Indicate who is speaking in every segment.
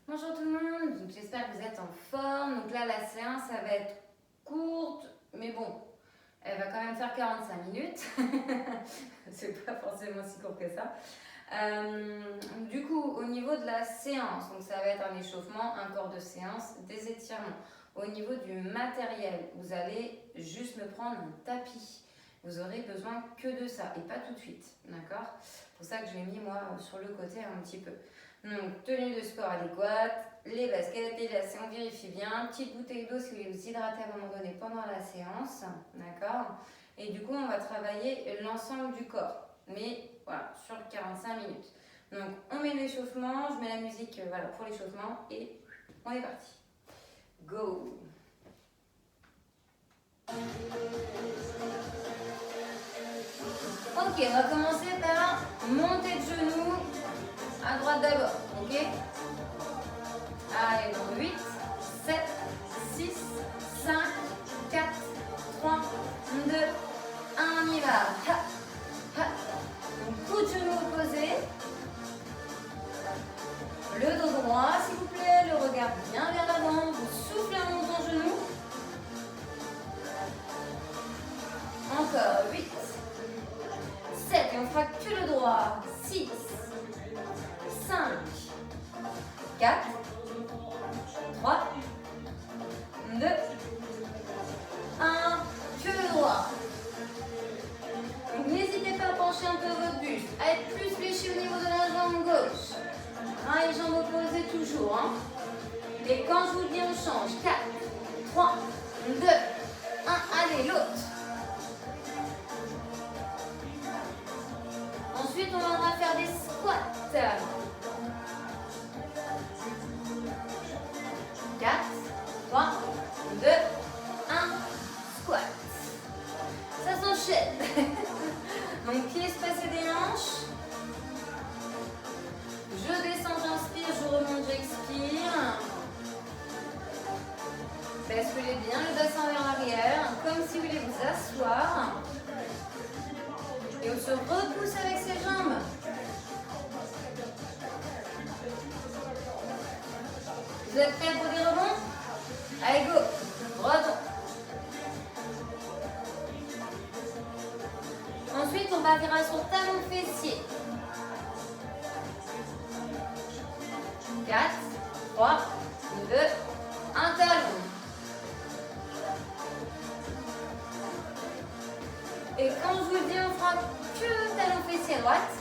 Speaker 1: Bonjour tout le monde, donc j'espère que vous êtes en forme. Donc là la séance ça va être courte, mais bon, elle va quand même faire 45 minutes. C'est pas forcément si court que ça. Du coup, au niveau de la séance, donc ça va être un échauffement, un corps de séance, des étirements. Au niveau du matériel, vous allez juste me prendre un tapis. Vous aurez besoin que de ça et pas tout de suite, d'accord? C'est pour ça que je l'ai mis moi sur le côté un petit peu. Donc, tenue de sport adéquate, les baskets, les lacets, on vérifie bien. Petite bouteille d'eau si vous voulez vous hydrater à un moment donné pendant la séance, d'accord? Et du coup, on va travailler l'ensemble du corps, mais voilà, sur 45 minutes. Donc, on met l'échauffement, je mets la musique voilà, pour l'échauffement et on est parti. Go! Ok, on va commencer par monter de genoux à droite d'abord, ok? Allez, donc 8, 7, 6, 5, 4, 3, 2, 1, on y va. Ha, ha. Donc, coup de genou opposé. Le dos droit, s'il vous plaît, le regard bien vers l'avant. Vous soufflez en montant le genou. Encore 8, 7, et on fera que le droit. 6, 5, 4, 3, 2, 1, que le droit. Donc n'hésitez pas à pencher un peu votre buste, à être plus fléchi au niveau de la jambe gauche. Les jambes opposées toujours. Et quand je vous le dis, on change. 4, 3, 2, 1, allez, l'autre. Ensuite, on va faire des squats. 4, 3, 2, 1, squat. Ça s'enchaîne. Donc, pieds espacés des hanches. Je descends, j'inspire, je remonte, j'expire. Basculez bien le bassin vers l'arrière, comme si vous voulez vous asseoir. Et on se repousse avec ses jambes. Vous êtes prêts pour des rebonds? Allez, go! Rebond. Ensuite, on partira sur talon fessier. 4, 3, 2, 1 talon. Et quand je vous le dis, on fera que talon fessier à droite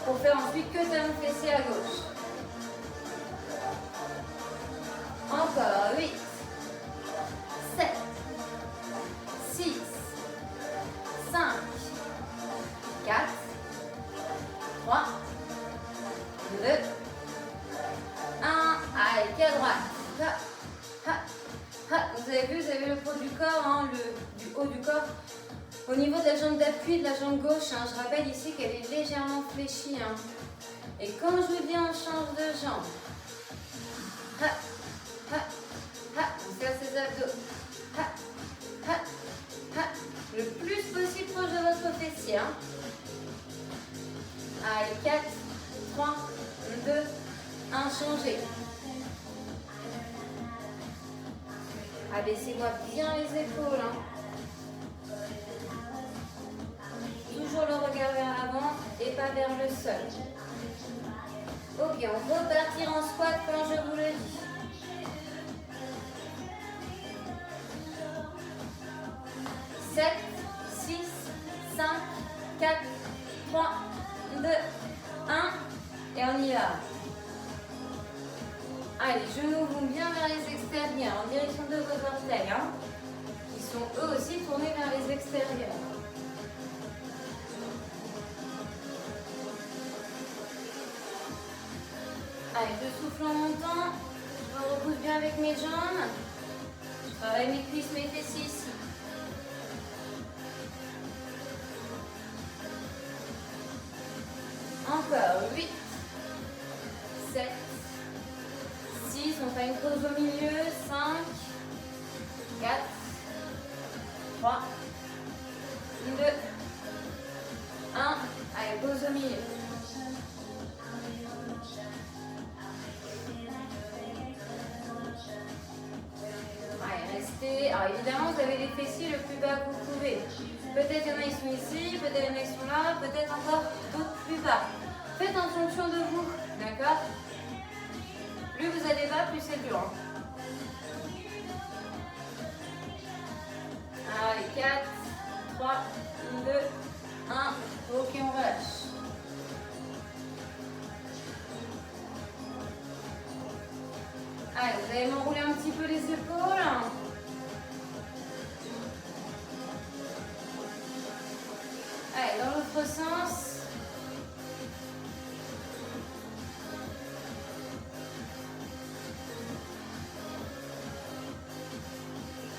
Speaker 1: pour faire ensuite que talon fessier à gauche. Encore 8, 7, 6, 5, 4, 3, 2, 1. Allez, pied à droite. Ha, ha, ha. Vous avez vu, vous avez le poids du corps, du haut du corps. Au niveau de la jambe d'appui de la jambe gauche, je rappelle ici qu'elle est légèrement fléchie. Et quand je vous dis, on change de jambe. Ha, ha, ha. On serre ses abdos. Ha, ha, ha. Le plus possible proche de votre fessier. Allez, 4, 3, 2, 1, changez. Abaissez-moi bien les épaules. Toujours le regard vers l'avant et pas vers le sol. Ok, on repartira en squat quand je vous le dis. « 7, 6, 5, 4, 3, 2, 1. Et on y va. Allez, genoux vont bien vers les extérieurs, en direction de vos orteils. Qui sont eux aussi tournés vers les extérieurs. Allez, je souffle en montant. Je me repousse bien avec mes jambes. Je travaille mes cuisses, mes fessiers ici. Encore 8, 7, 6, on fait une pause au milieu, 5, 4, 3, 2, 1, allez, pause au milieu. Alors évidemment, vous avez les fessiers le plus bas que vous pouvez. Peut-être il y en a qui sont ici, peut-être il y en a qui sont là, peut-être encore d'autres plus bas. Faites en fonction de vous, d'accord? Plus vous allez bas, plus c'est dur. Allez, 4, 3, 2, 1. Ok, on relâche. Allez, vous allez m'enrouler un petit peu les épaules. Allez, dans l'autre sens.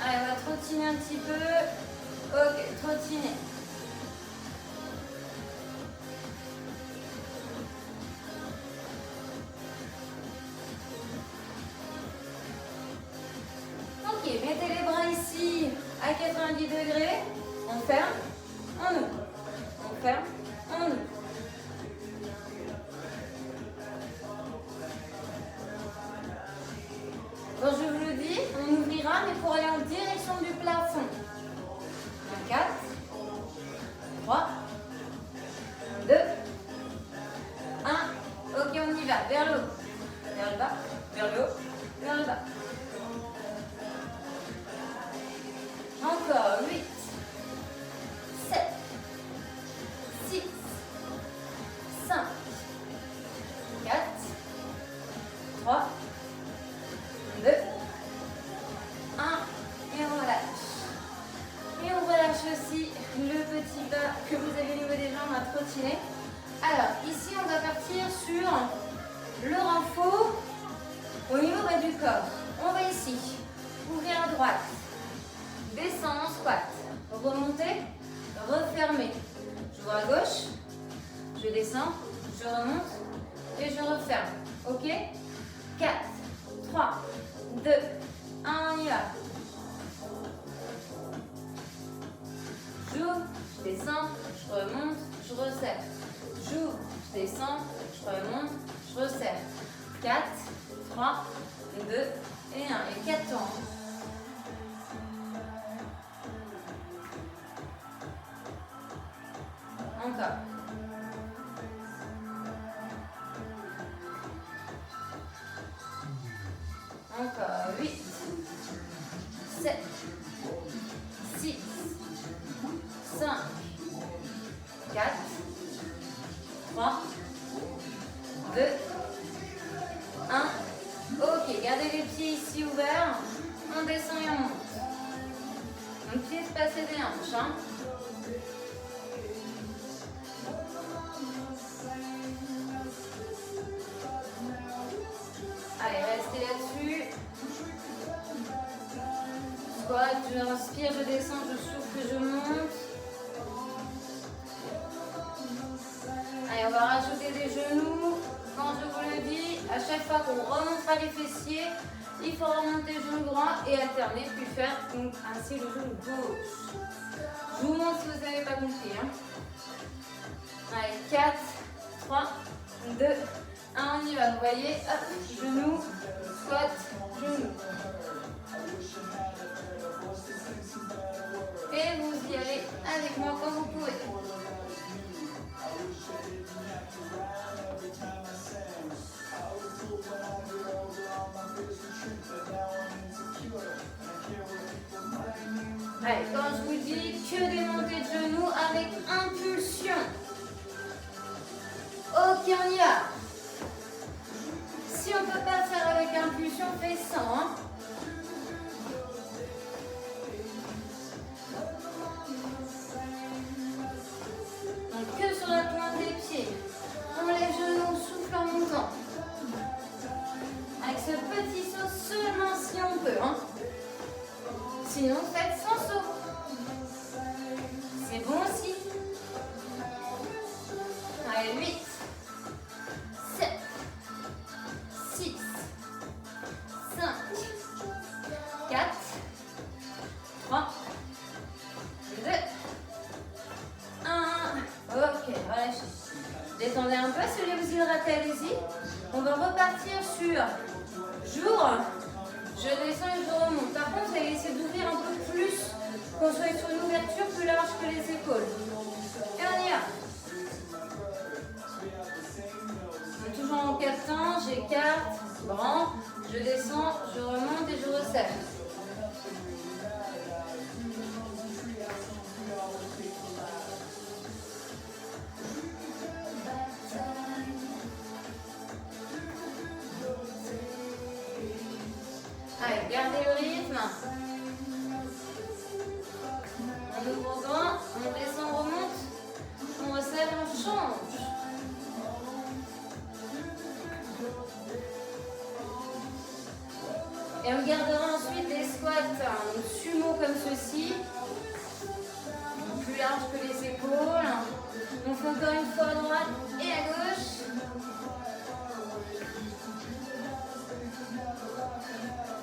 Speaker 1: Allez, on va trottiner un petit peu. Ok, trottiner. Ok, mettez les bras ici à 90 degrés. On ferme, on ouvre. On ferme, on ouvre. Quand je vous le dis, on ouvrira, mais pour aller en direction du plafond. 4, 3, 2, 1. Ok, on y va. Vers le haut, vers le bas, vers le haut, vers le bas. Encore 8, 7, 6, 5, 4, 3, 2, 1. Et on relâche. Et on relâche aussi le petit bas que vous avez au niveau des jambes à trottiner. Alors, ici, on va partir sur le renfort au niveau bas du corps. On va ici ouvrir à droite. Descends en squat, remonter, refermer. J'ouvre à gauche, je descends, je remonte et je referme. Ok? 4, 3, 2, 1, on y va. J'ouvre, je descends, je remonte, je resserre. J'ouvre, je descends, je remonte, je resserre. 4, 3, 2 et 1. Et 4 temps. Encore. Encore. 8, 7, 6, 5, 4, 3, 2, 1. Ok, gardez les pieds ici ouverts. On descend et on monte. Donc, pieds espacés des hanches. Hein. Allez, restez là-dessus. Squat, je inspire, je descends, je souffle, je monte. Allez, on va rajouter des genoux. Quand je vous le dis, à chaque fois qu'on remontera les fessiers, il faut remonter le genou droit et alterner, puis faire donc, ainsi le genou gauche. Je vous montre si vous n'avez pas compris. Hein. Allez, 4, 3, 2, 1, on y va. Vous voyez, hop, genou, squat, genou. Et vous y allez avec moi quand vous pouvez. Allez, quand je vous dis que des montées de genoux avec impulsion. Ok, on y va. Si on ne peut pas faire avec impulsion, fais sans. Hein. Donc que sur la pointe des pieds. On les genoux, souffle en montant. Avec ce petit saut seulement si on peut. Hein. Sinon, faites sans saut. C'est bon aussi. Allez, 8, 7, 6, 5, 4, 3, 2, 1. Ok, relâchez. Détendez un peu, si vous voulez vous hydrater, allez-y. On va repartir sur j'ouvre, Je descends et je remonte. Par contre, vous allez essayer d'ouvrir un peu plus, qu'on soit sur une ouverture plus large que les épaules. Et on y va. Donc, toujours en 4 temps, j'écarte, grand, je descends, je remonte et je resserre. Allez, gardez le rythme. On ouvre grand, on descend, on remonte, on resserre, on change. Et on gardera ensuite des squats sumo comme ceci, plus large que les épaules. On fait encore une fois à droite et à gauche.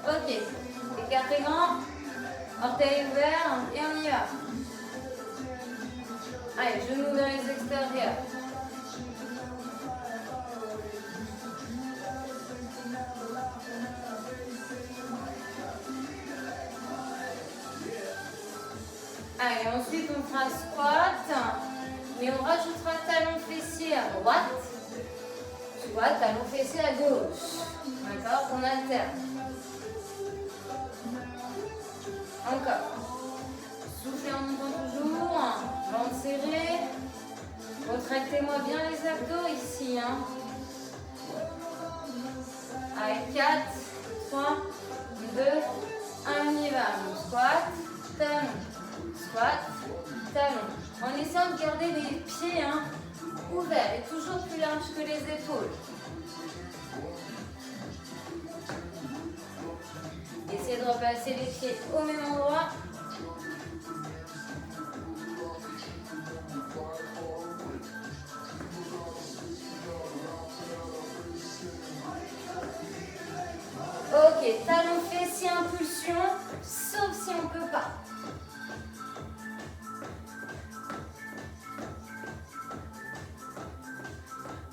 Speaker 1: Ok, écartez grand, orteil ouvert et on y va. Allez, genoux dans les extérieurs. Allez, ensuite on fera squat, mais on rajoutera talon fessier à droite, squat, talon fessier à gauche. D'accord? On alterne. Encore. Soufflez en montant toujours, ventre serré. Retractez-moi bien les abdos ici. Hein. Allez, 4, 3, 2, 1, on y va. Squat, talon. Squat, talon. En essayant de garder les pieds ouverts et toujours plus larges que les épaules. Essayez de replacer les pieds au même endroit. Ok, talon fessier, impulsion, sauf si on ne peut pas.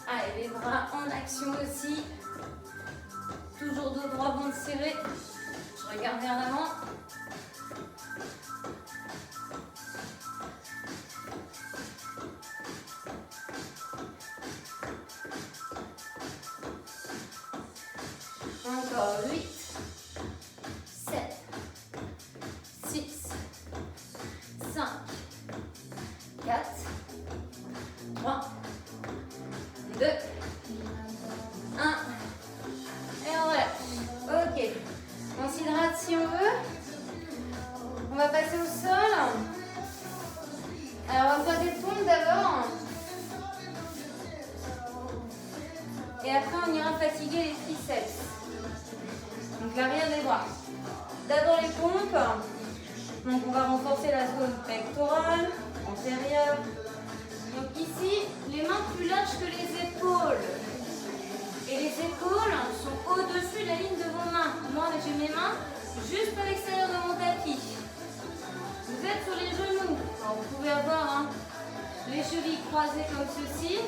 Speaker 1: Allez, les bras en action aussi. Toujours dos droit, ventre serré. Je regarde vers l'avant. Encore 8, 7, 6, 5, 4, 3, 2, 1. Et on relâche. Ok. On s'hydrate si on veut. On va passer au sol. Alors on va faire des pompes d'abord. Et après on ira fatiguer les triceps. Donc l'arrière des bras. D'abord les pompes. Donc on va renforcer la zone pectorale, antérieure. Donc ici, les mains plus larges que les épaules. Et les épaules sont au-dessus de la ligne de vos mains. Moi, j'ai mes mains juste à l'extérieur de mon tapis. Vous êtes sur les genoux. Alors, vous pouvez avoir les chevilles croisées comme ceci.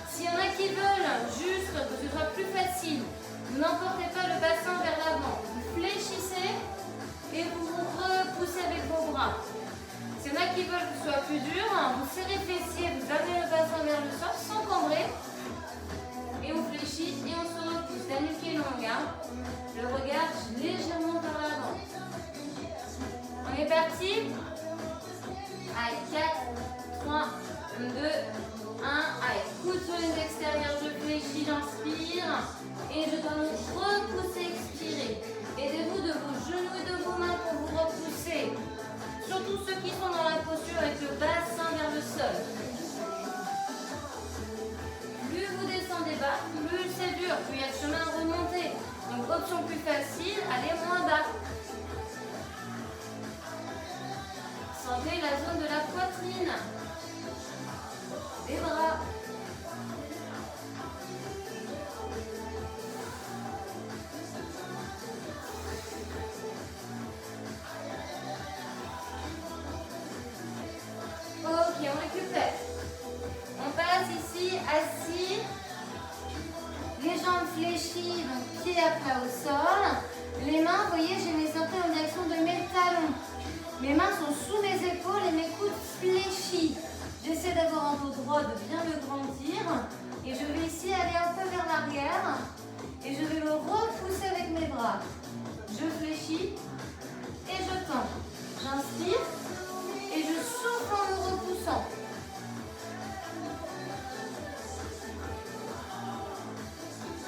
Speaker 1: S'il y en a qui veulent juste que ce soit plus facile, vous n'emportez pas le bassin vers l'avant. Vous fléchissez et vous vous repoussez avec vos bras. S'il y en a qui veulent que ce soit plus dur, vous serrez le fessier, vous amenez le bassin vers le sol sans cambrer. Et on fléchit et on se repousse. La nuque est longue. Le regard légèrement vers l'avant. On est parti. Allez, 4, 3, 2, 1. Allez, coude sur les extérieurs, je fléchis, j'inspire. Et je dois me repousser, expirer. Aidez-vous de vos genoux et de vos mains pour vous repousser. Surtout ceux qui sont dans la posture avec le bassin vers le sol. Plus vous descendez bas, plus c'est dur, plus il y a le chemin à remonter. Donc option plus facile, allez moins bas. Sentez la zone de la poitrine. Des bras. Ok, on récupère. On passe ici, assis, les jambes fléchies, donc pieds à plat au sol. Les mains, vous voyez, j'ai mes orteils en direction de mes talons. Mes mains sont sous mes épaules et mes coudes fléchis. J'essaie d'avoir un dos droit, de bien le grandir. Et je vais ici aller un peu vers l'arrière. Et je vais le repousser avec mes bras. Je fléchis et je tends. J'inspire et je souffle en me repoussant.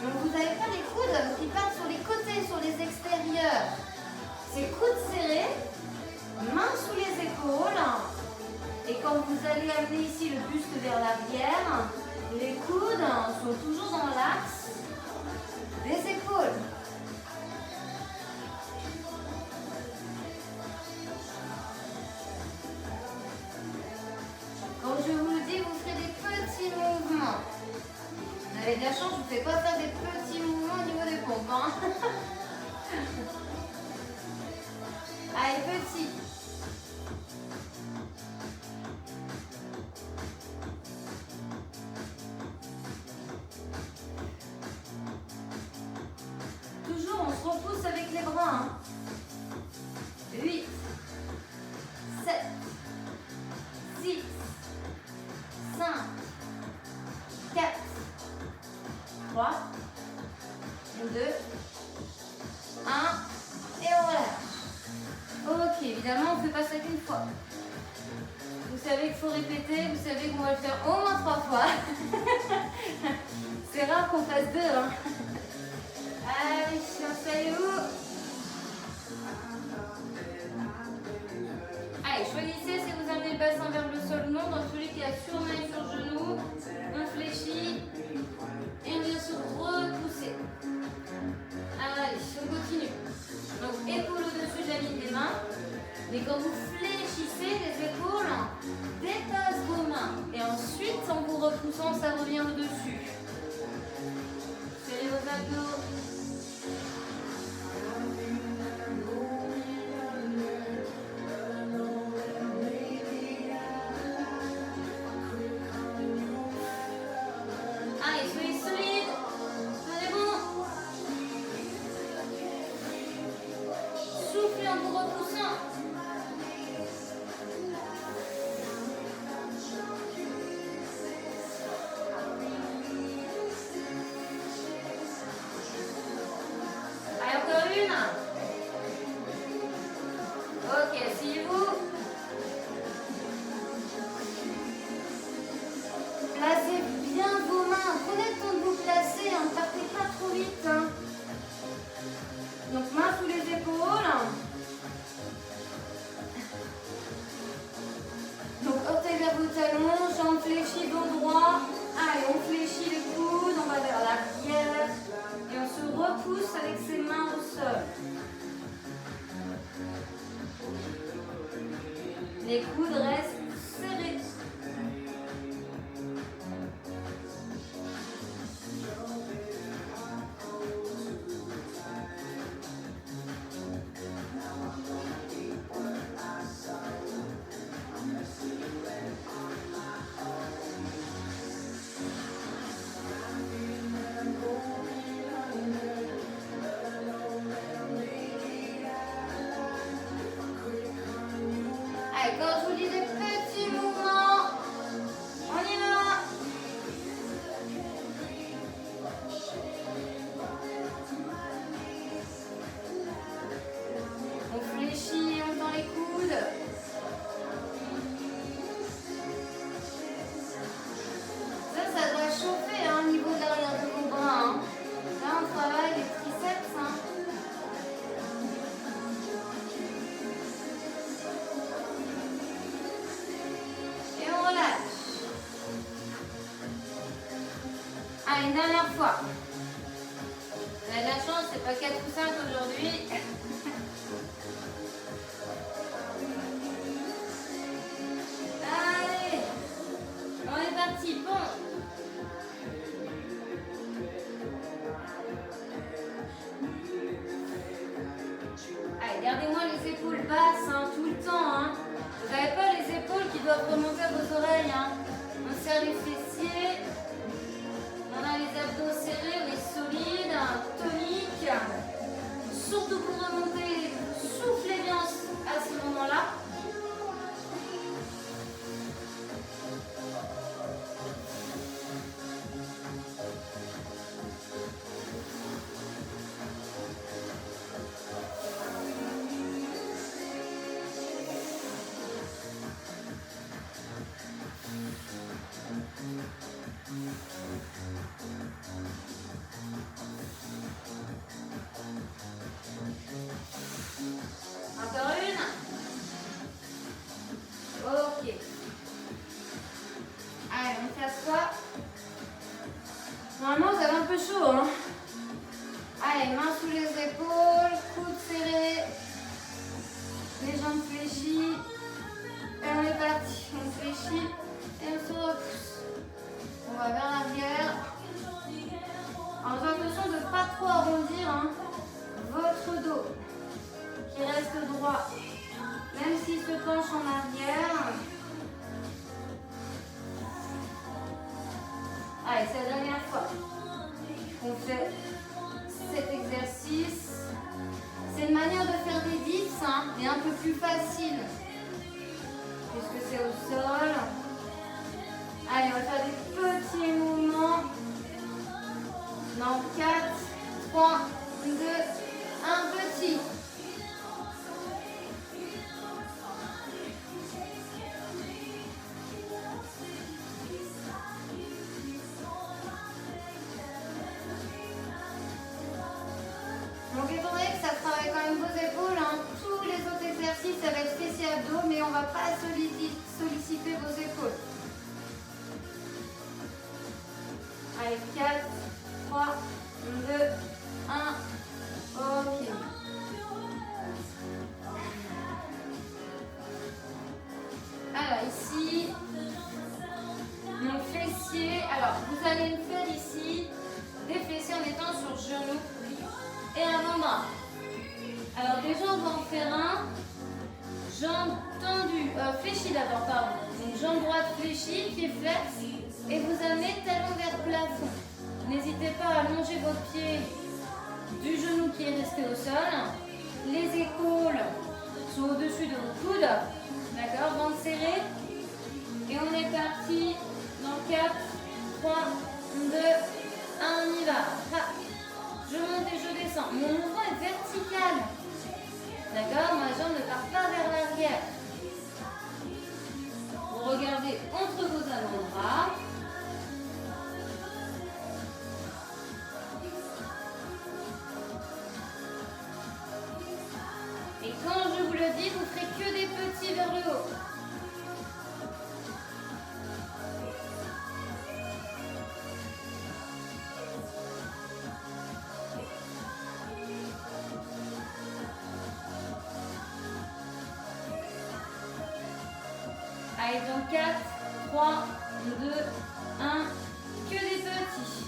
Speaker 1: Donc vous n'avez pas les coudes qui partent sur les côtés, sur les extérieurs. C'est coudes serrés, mains sous les épaules. Et quand vous allez amener ici le buste vers l'arrière, les coudes sont toujours dans l'axe des épaules. Quand je vous le dis, vous ferez des petits mouvements. Vous avez de la chance, je ne vous fais pas faire des petits mouvements au niveau des pompes. Hein. Allez, petit. Toujours, on se repousse avec les bras. Hein. 8, 7, 6, 5, 4, 3, 2, 1, et on relâche. Ok, évidemment, on ne fait pas ça qu'une fois. Vous savez qu'il faut répéter, vous savez qu'on va le faire au moins 3 fois. C'est rare qu'on fasse 2. Hein. Allez, installez-vous. Allez, choisissez si vous amenez le bassin vers le sol ou non. Dans tous les cas, sur main et sur genou, on fléchit et on vient se repousser. Allez, on continue. Donc, épaules au-dessus de la ligne des mains. Mais quand vous fléchissez, les épaules dépassent vos mains. Et ensuite, en vous repoussant, ça revient au-dessus. Serrez vos abdos. Allez, soyez solide. Tenez bon. Soufflez en vous repoussant. Allez, encore une. Ok, asseyez-vous. Placez bien vos mains. Prenez le temps de vous placer. Ne partez pas trop vite. Hein. Donc, main sous les épaules. Donc, orteils vers vos talons. Jambes fléchies, dos droit. Allez, on fléchit les coudes. On va vers l'arrière. Et on se repousse avec ses mains au sol. Les coudes restent serrés. Allez, quand je vous dis des petits mouvements, on y va. On fléchit et on tend les coudes. Ça doit chauffer hein, au niveau de l'arrière de vos bras. Hein. Là, on travaille les triceps. Hein. Allez, une dernière fois. Vous avez de la chance, c'est pas 4 ou 5 aujourd'hui. Allez, on est parti. Bon. Allez, gardez-moi les épaules basses hein, tout le temps. Hein. Vous n'avez pas les épaules qui doivent remonter à vos oreilles. Hein. On serre les fessiers. On a les abdos serrés, on est solide, tonique. Surtout vous avez un peu chaud, hein. Allez, mains sous les épaules, coudes serrés, les jambes fléchies. Et on est parti. On fléchit et on se repousse. On va vers l'arrière. Alors, attention de ne pas trop arrondir hein, votre dos qui reste droit, même s'il se penche en arrière. Allez, c'est la dernière fois qu'on fait cet exercice. C'est une manière de faire des dips, hein, mais un peu plus facile, puisque c'est au sol. Allez, on va faire des petits mouvements. Dans 4, 3, 2, 1, petit. Donc étant donné que ça travaille quand même vos épaules, hein, tous les autres exercices, ça va être fessiers abdos, mais on ne va pas solliciter vos épaules. Allez, 4, 3, 2, 1, ok. Alors ici, mon fessier, alors vous allez me faire ici des fessiers en étant sur genou et avant-bras. Alors déjà on va en faire un, jambe tendue, fléchie d'abord, pardon. Donc jambe droite fléchie, pied flex et vous amenez talon vers plafond. N'hésitez pas à allonger votre pied du genou qui est resté au sol. Les épaules sont au-dessus de vos coudes. D'accord, ventre serré. Et on est parti dans 4, 3, 2, 1, on y va. Ha. Je monte et je descends. Mon mouvement est vertical. D'accord, ma jambe ne part pas vers l'arrière. Vous regardez entre vos avant-bras. Et quand je vous le dis, vous ferez que des petits vers le haut. Allez, dans 4, 3, 2, 1, que des petits.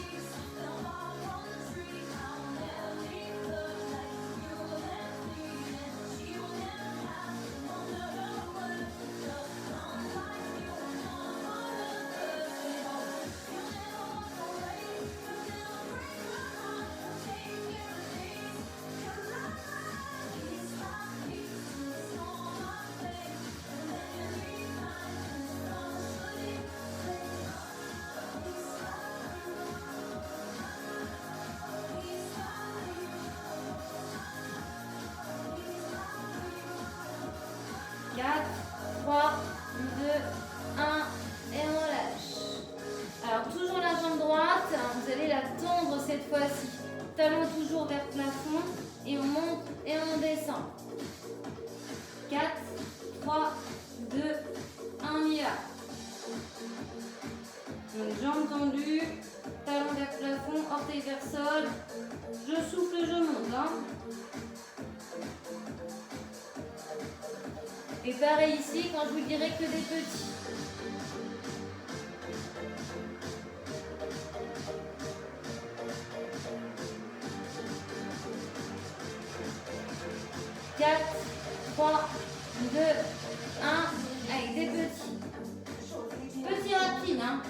Speaker 1: Talon toujours vers plafond et on monte et on descend. 4, 3, 2, 1, on y va. Donc jambes tendues, talon vers plafond, orteil vers sol. Je souffle, je monte. Hein. Et pareil ici quand je vous dirai que des petits. Quatre, 3, 2, 1, avec des petits. Petits rapides, hein.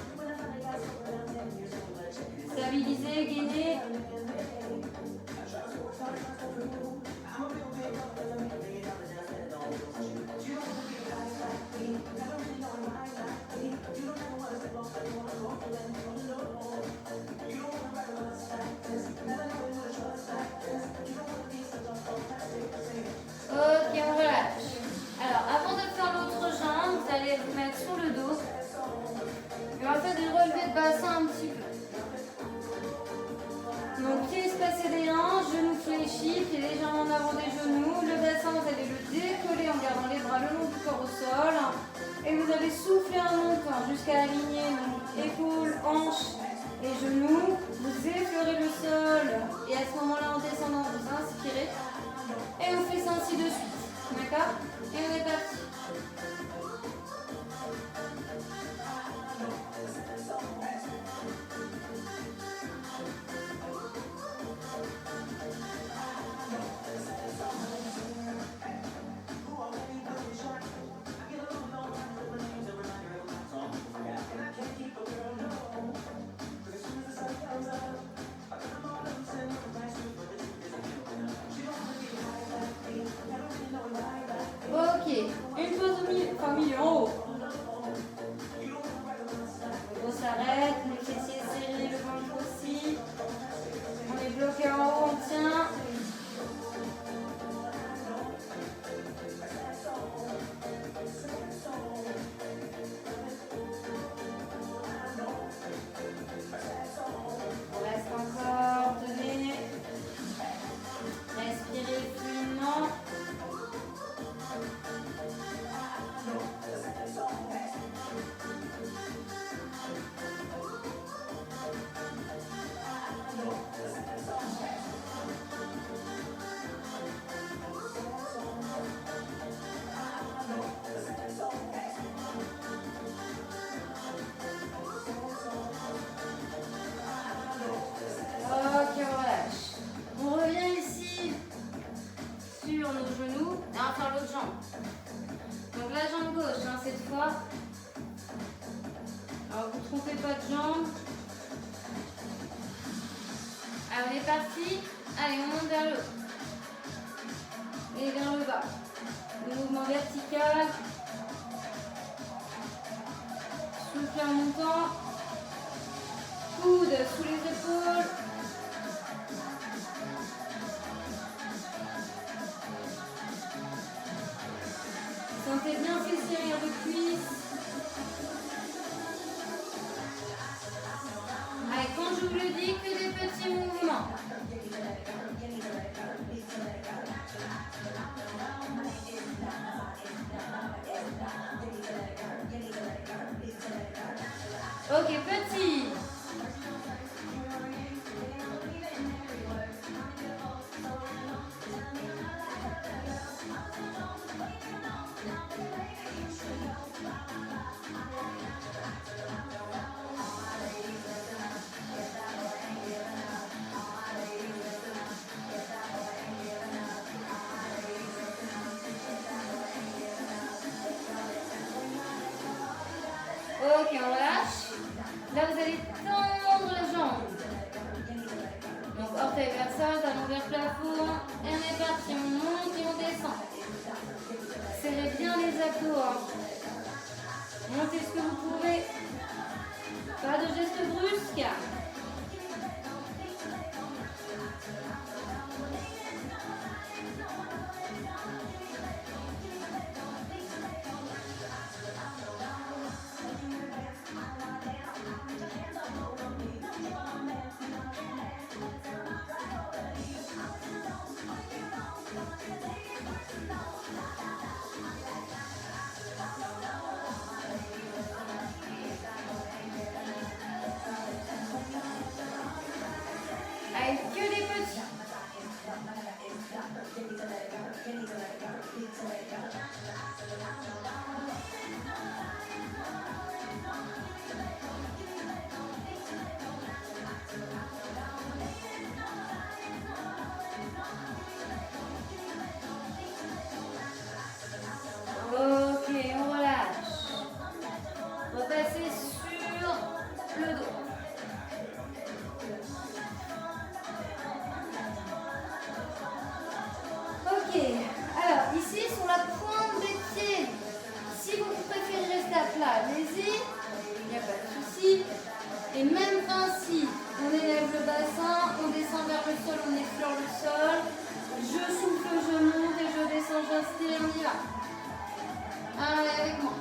Speaker 1: Stabiliser, gainer. Ok, on relâche. Alors, avant de faire l'autre jambe, vous allez vous mettre sur le dos. Et on va faire des relevés de bassin un petit peu. Donc, pieds espacés des hanches, genoux fléchis, pieds légèrement en avant des genoux. Le bassin, vous allez le décoller en gardant les bras le long du corps au sol. Et vous allez souffler en montant jusqu'à aligner épaules, hanches et genoux. Vous effleurez le sol et à ce moment-là, en descendant, vous inspirez. Et on fait ça ainsi de suite. D'accord? Et on est parti. Ok, une pause au milieu, en haut. On s'arrête, les fessiers serrés, le ventre aussi. On est bloqué en haut, on tient. On reste encore, tenez. Respirez fluidement. Ok, on relâche. On revient ici sur nos genoux et on va faire l'autre jambe. Donc la jambe gauche, hein, cette fois. Alors vous ne trompez pas de jambe. Allez, on est parti. Allez, on monte vers le haut. Et vers le bas. Le mouvement vertical. Souffle en montant. Coude sous les épaules. Sentez bien ces serrures de cuisses. Allez, quand je vous le dis, que des petits mouvements. Ok, petit. Ok, on relâche. Là, vous allez tendre les jambes. Donc, orteil vers ça, talon vers plafond. Et on est parti. On monte et on descend. Serrez bien les abdos. Hein. Montez ce que vous pouvez. Pas de gestes brusques. Allez, que des petits. Ok, on relâche. On va passer sur le dos. Ok, alors ici sur la pointe des pieds, si vous préférez rester à plat, allez-y, il n'y a pas de souci. Et même principe, on élève le bassin, on descend vers le sol, on effleure le sol, je souffle, je monte et je descends, j'inspire, on y va. Allez, avec moi.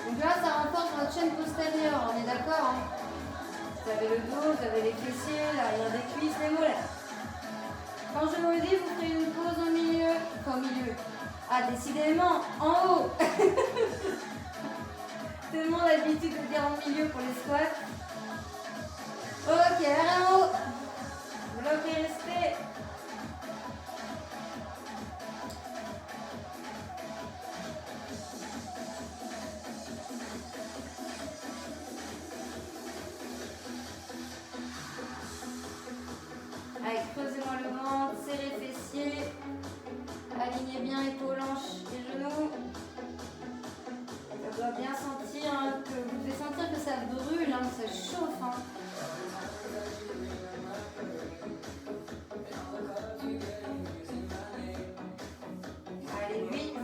Speaker 1: Donc là, ça renforce votre chaîne postérieure. On
Speaker 2: vous avez les fessiers, l'arrière des cuisses, les mollets. Quand je vous le dis, vous ferez une pause au milieu. Enfin, au milieu. Ah, décidément, en haut. Tellement l'habitude de dire en milieu pour les squats. Ok, arrêt en haut. Bloc et respect. Allez, creusez-moi le ventre, serrez les fessiers. Alignez bien épaules, hanches et genoux. Ça doit bien sentir que vous devez sentir que ça brûle, que ça chauffe. Allez, 8,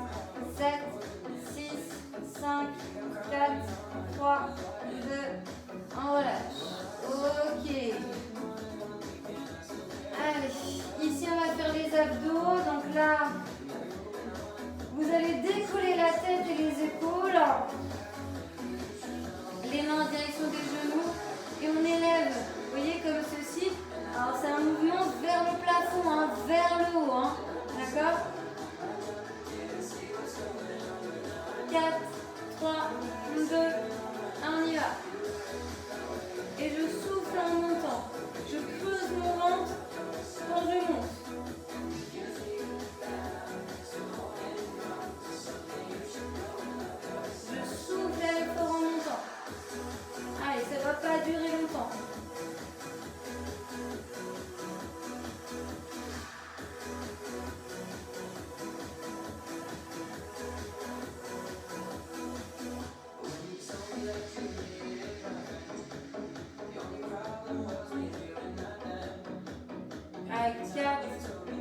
Speaker 2: 7, 6, 5, 4, 3, 2, 1, relâche. Ok. Allez, ici on va faire les abdos. Donc là, vous allez décoller la tête et les épaules. Les mains en direction des genoux. Et on élève, vous voyez, comme ceci. Alors c'est un mouvement vers le plafond, vers le haut. D'accord ? 4, 3, 2, 1, on y va. Et je souffle en montant. Je creuse mon ventre quand je monte. Je souffle avec fort en montant. Allez, ça ne va pas durer longtemps. Allez, 4,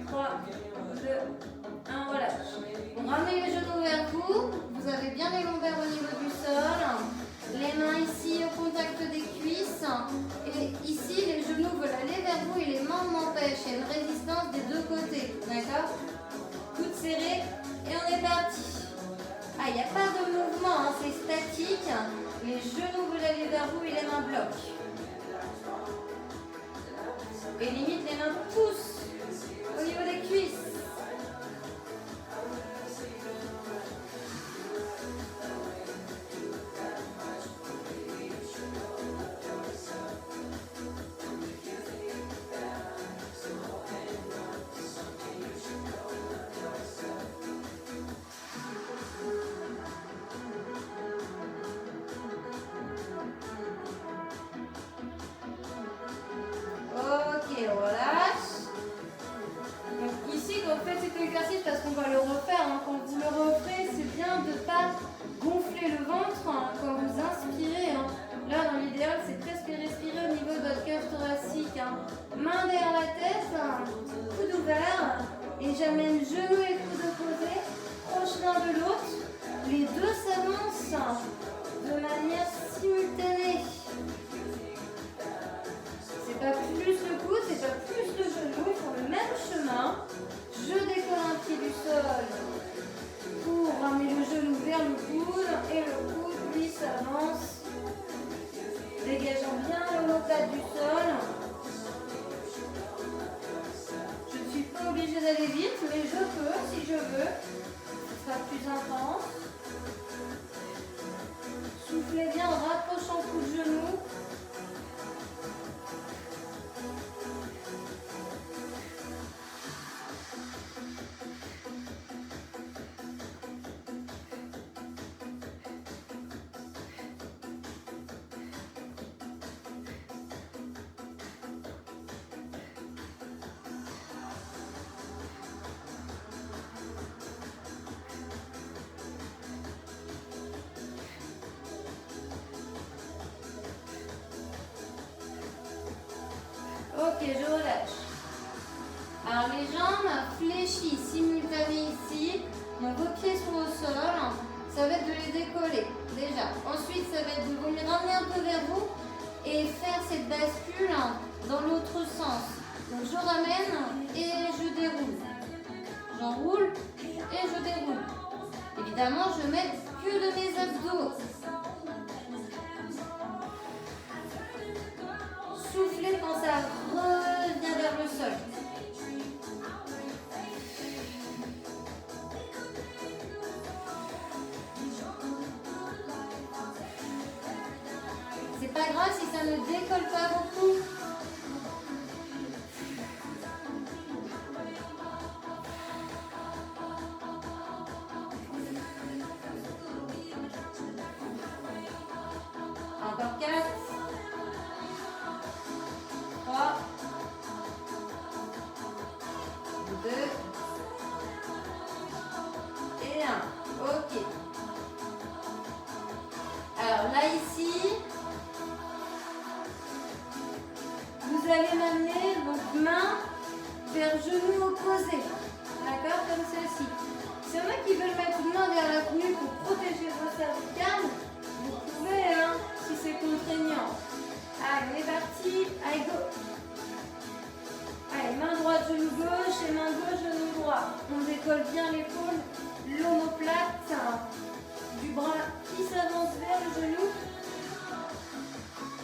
Speaker 2: 3, 2, 1, relâche. Bon, ramenez les genoux vers vous. Vous avez bien les lombaires au niveau du sol. Les mains ici au contact des cuisses. Et ici, les genoux veulent aller vers vous et les mains m'empêchent. Il y a une résistance des deux côtés. D'accord ? Coudes serrés et on est parti. Ah, il n'y a pas de mouvement, c'est statique. Les genoux veulent aller vers vous et les mains bloquent. Et limite, les mains poussent au niveau des cuisses. Ok, on relâche. Donc ici, quand vous faites cet exercice, parce qu'on va le refaire, quand vous le referez, c'est bien de ne pas gonfler le ventre quand vous inspirez. Là, dans l'idéal, c'est presque respirer au niveau de votre cage thoracique. Main derrière la tête, coude ouvert, et j'amène genoux et coude opposés, proches l'un de l'autre. Les deux s'avancent de manière simultanée. C'est pas plus le coude, c'est pas plus le genou, ils font le même chemin. Je décolle un pied du sol pour ramener le genou vers le coude et le coude lui s'avance, dégageant bien l'omoplate du sol. Je ne suis pas obligée d'aller vite, mais je peux si je veux. Ce sera plus intense. Soufflez bien en rapprochant le coup de genou. Ok, je relâche. Alors les jambes fléchies, simultanées ici. Donc vos pieds sont au sol. Ça va être de les décoller déjà. Ensuite, ça va être de vous les ramener un peu vers vous et faire cette bascule dans l'autre sens. Donc je ramène et je déroule. J'enroule et je déroule. Évidemment, je mets que de mes abdos. Soufflez ça ne décolle pas beaucoup. Encore 4, 3, 2 et 1. Ok. Alors là ici, vous allez m'amener donc main vers genou opposé. D'accord, comme ceci. S'il y en a qui veulent mettre une main vers la nuque pour protéger vos cervicales, vous pouvez, hein, si c'est contraignant. Allez, on est parti. Allez, go. Allez, main droite, genou gauche et main gauche, genou droit. On décolle bien l'épaule, l'omoplate, du bras qui s'avance vers le genou.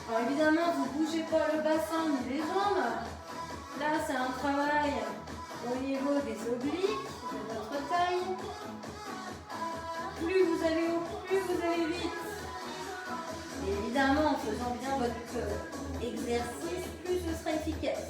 Speaker 2: Alors évidemment, vous ne bougez pas le bassin ni les jambes. Là, c'est un travail au niveau des obliques, de votre taille. Plus vous allez haut, plus vous allez vite. Et évidemment, en faisant bien votre exercice, plus ce sera efficace.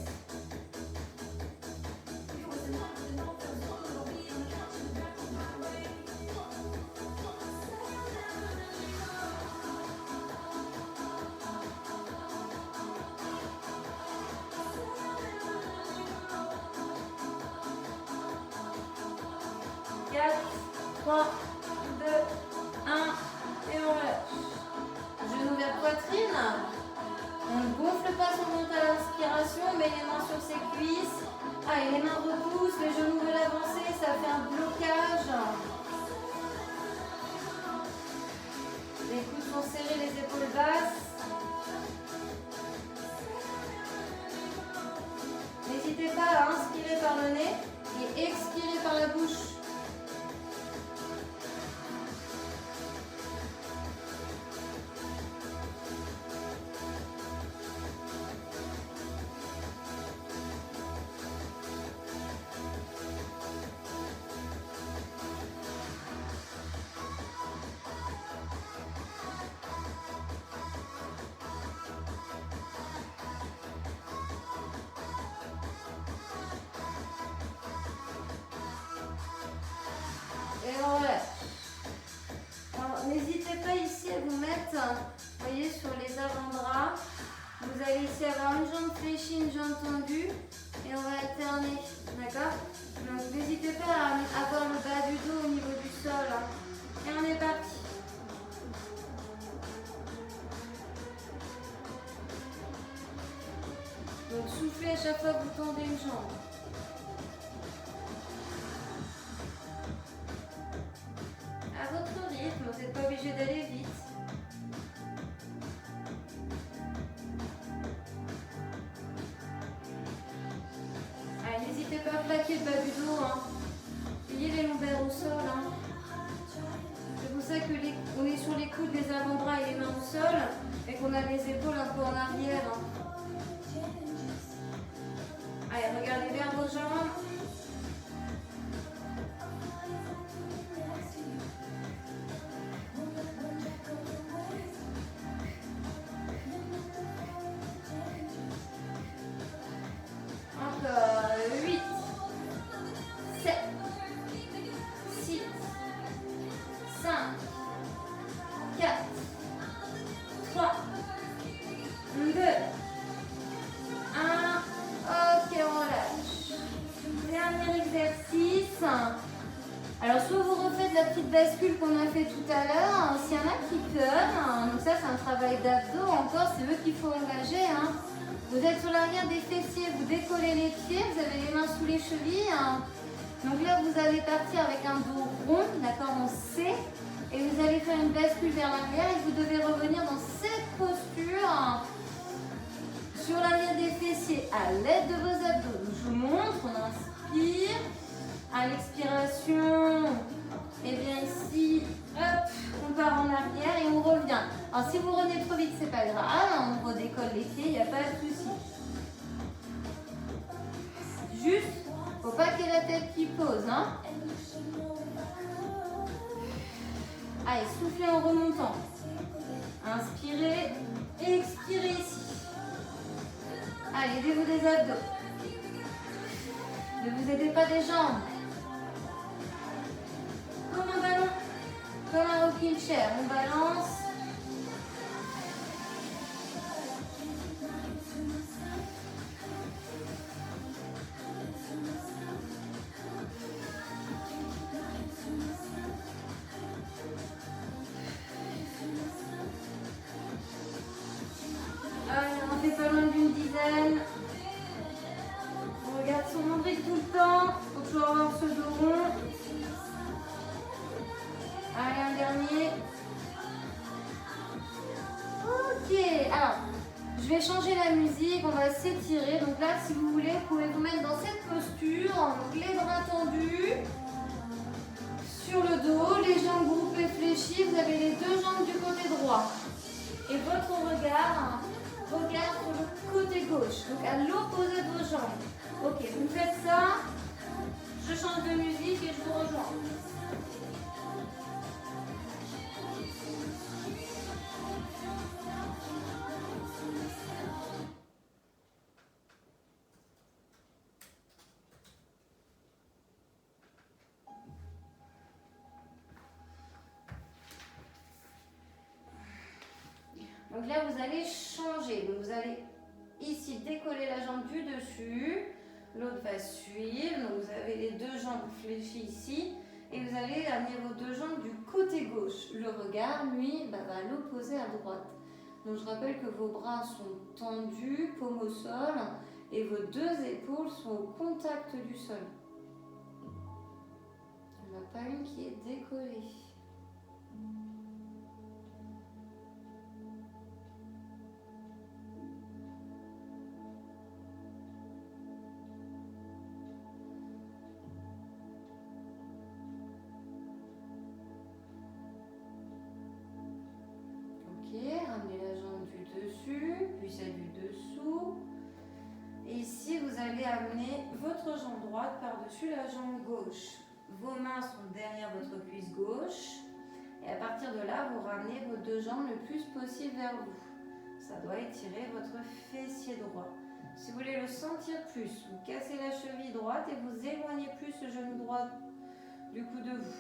Speaker 2: N'hésitez pas à inspirer par le nez et expirer par la bouche. Et voilà. Alors, n'hésitez pas ici à vous mettre, vous voyez, sur les avant-bras. Vous allez ici avoir une jambe fléchie, une jambe tendue. Et on va alterner. D'accord? Donc, n'hésitez pas à avoir le bas du dos au niveau du sol. Et on est parti. Donc, soufflez à chaque fois que vous tendez une jambe. À votre rythme, vous n'êtes pas obligé d'aller vite. Allez, n'hésitez pas à plaquer le bas du dos. Ayez les lombaires au sol. C'est pour ça que on est sur les coudes, les avant-bras et les mains au sol et qu'on a les épaules un peu en arrière. Allez, regardez vers vos jambes. Encore 8, 7, 6, 5, 4, 3, 2, 1. Ok, on relâche. Dernier exercice. Alors, soit vous refaites la petite bascule qu'on a fait tout à l'heure, s'il y en a qui peuvent. Donc ça, c'est un travail d'abdos. Encore, c'est eux qu'il faut engager. Vous êtes sur l'arrière des fessiers, vous décollez les pieds, vous avez les mains sous les chevilles. Donc là, vous allez partir avec un dos rond, d'accord, en C. Et vous allez faire une bascule vers l'arrière et vous devez revenir dans cette posture sur l'arrière des fessiers à l'aide de vos abdos. Donc, je vous montre, on inspire. À l'expiration, et bien ici, hop, on part en arrière et on revient. Alors si vous revenez trop vite, c'est pas grave, on redécolle les pieds, il n'y a pas de souci. Juste, faut pas qu'il y ait la tête qui pose. Allez, soufflez en remontant. Inspirez Expirez ici. Allez, aidez-vous des abdos. Ne vous aidez pas des jambes. Comme un ballon, comme un rocking chair. On balance. Allez, on fait pas loin d'une dizaine. On regarde son nombril tout le temps. Il faut toujours avoir ce dos rond. Allez, un dernier. Ok, alors, je vais changer la musique, on va s'étirer. Donc là, si vous voulez, vous pouvez vous mettre dans cette posture. Donc les bras tendus sur le dos, les jambes groupées fléchies. Vous avez les deux jambes du côté droit. Et votre regard regarde sur le côté gauche, donc à l'opposé de vos jambes. Ok, vous faites ça. Je change de musique et je vous rejoins. Donc là, vous allez changer. Donc vous allez ici décoller la jambe du dessus. L'autre va suivre. Donc vous avez les deux jambes fléchies ici. Et vous allez amener vos deux jambes du côté gauche. Le regard, lui, va à l'opposé à droite. Donc je rappelle que vos bras sont tendus, paume au sol. Et vos deux épaules sont au contact du sol. Il n'y en a pas une qui est décollée. Ramenez la jambe du dessus, puis celle du dessous. Et ici, vous allez amener votre jambe droite par-dessus la jambe gauche. Vos mains sont derrière votre cuisse gauche. Et à partir de là, vous ramenez vos deux jambes le plus possible vers vous. Ça doit étirer votre fessier droit. Si vous voulez le sentir plus, vous cassez la cheville droite et vous éloignez plus le genou droit du cou de vous.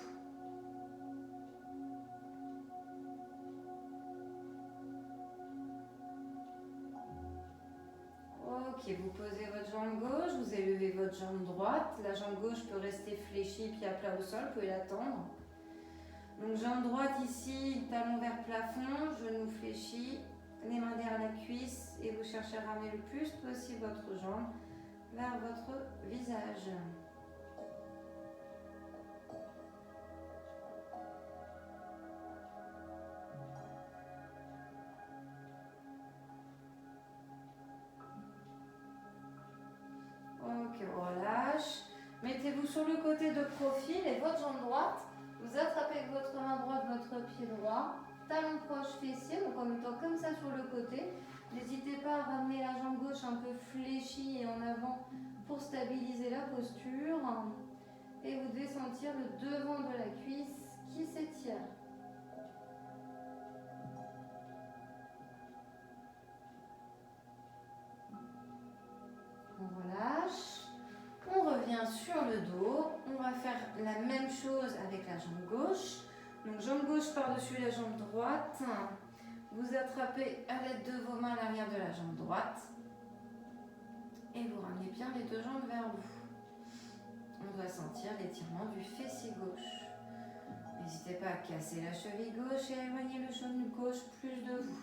Speaker 2: Ok, vous posez votre jambe gauche, vous élevez votre jambe droite. La jambe gauche peut rester fléchie, pied à plat au sol, vous pouvez la tendre. Donc jambe droite ici, talon vers plafond, genou fléchi, les mains derrière la cuisse et vous cherchez à ramener le plus possible votre jambe vers votre visage. Ok, relâche. Mettez-vous sur le côté de profil et votre jambe droite. Vous attrapez avec votre main droite votre pied droit. Talon proche fessier, donc en mettant comme ça sur le côté. N'hésitez pas à ramener la jambe gauche un peu fléchie et en avant pour stabiliser la posture. Et vous devez sentir le devant de la cuisse qui s'étire. On relâche. On revient sur le dos. On va faire la même chose avec la jambe gauche. Donc jambe gauche par-dessus la jambe droite. Vous attrapez à l'aide de vos mains l'arrière de la jambe droite. Et vous ramenez bien les deux jambes vers vous. On doit sentir l'étirement du fessier gauche. N'hésitez pas à casser la cheville gauche et à éloigner le genou gauche plus de vous.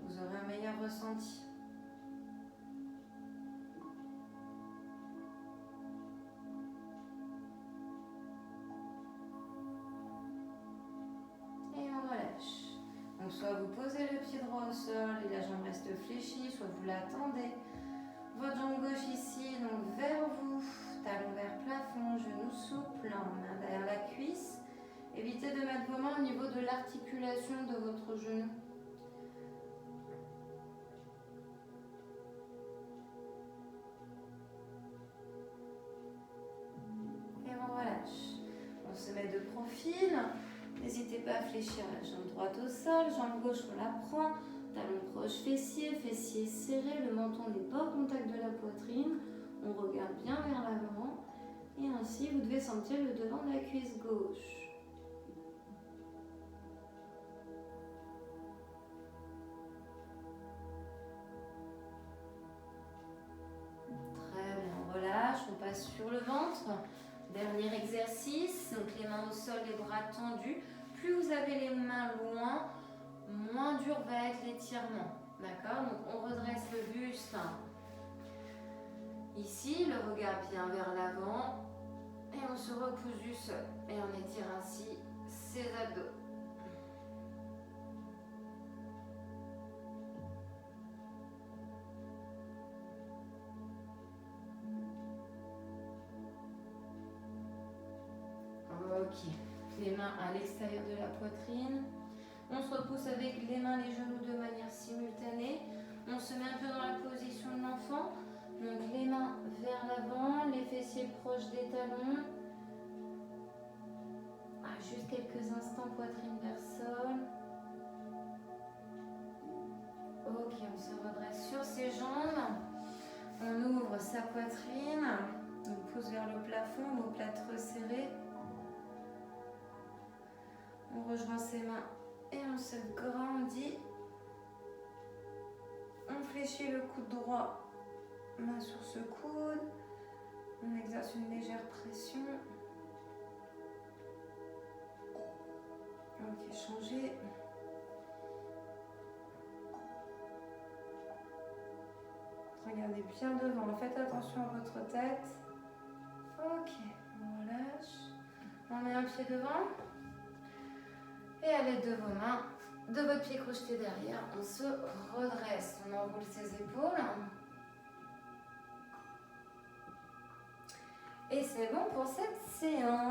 Speaker 2: Vous aurez un meilleur ressenti. Et on relâche. Donc soit vous posez le pied droit au sol et la jambe reste fléchie, soit vous la tendez. Votre jambe gauche ici, donc vers vous, talon vers plafond, genou souple, main derrière la cuisse. Évitez de mettre vos mains au niveau de l'articulation de votre genou. Et on relâche. On se met de profil. N'hésitez pas à fléchir la jambe droite au sol, jambe gauche on la prend, talon proche croche fessier, fessier serré, le menton n'est pas au contact de la poitrine. On regarde bien vers l'avant. Et ainsi, vous devez sentir le devant de la cuisse gauche. Très bien, on relâche, on passe sur le ventre. Dernier exercice, donc les mains au sol, les bras tendus. Plus vous avez les mains loin, moins dur va être l'étirement. D'accord? Donc on redresse le buste. Ici, le regard bien vers l'avant. Et on se repousse du sol. Et on étire ainsi ses abdos. Ok. Les mains à l'extérieur de la poitrine. On se repousse avec les mains, les genoux de manière simultanée. On se met un peu dans la position de l'enfant. Donc les mains vers l'avant, les fessiers proches des talons. Juste quelques instants, poitrine vers sol. Ok, on se redresse sur ses jambes. On ouvre sa poitrine. On pousse vers le plafond, omoplate resserrée. On rejoint ses mains et on se grandit. On fléchit le coude droit, main sur ce coude. On exerce une légère pression. Ok, changez. Regardez bien devant, faites attention à votre tête. Ok, on relâche. On met un pied devant. Et à l'aide de vos mains, de votre pied crocheté derrière, on se redresse. On enroule ses épaules. Et c'est bon pour cette séance.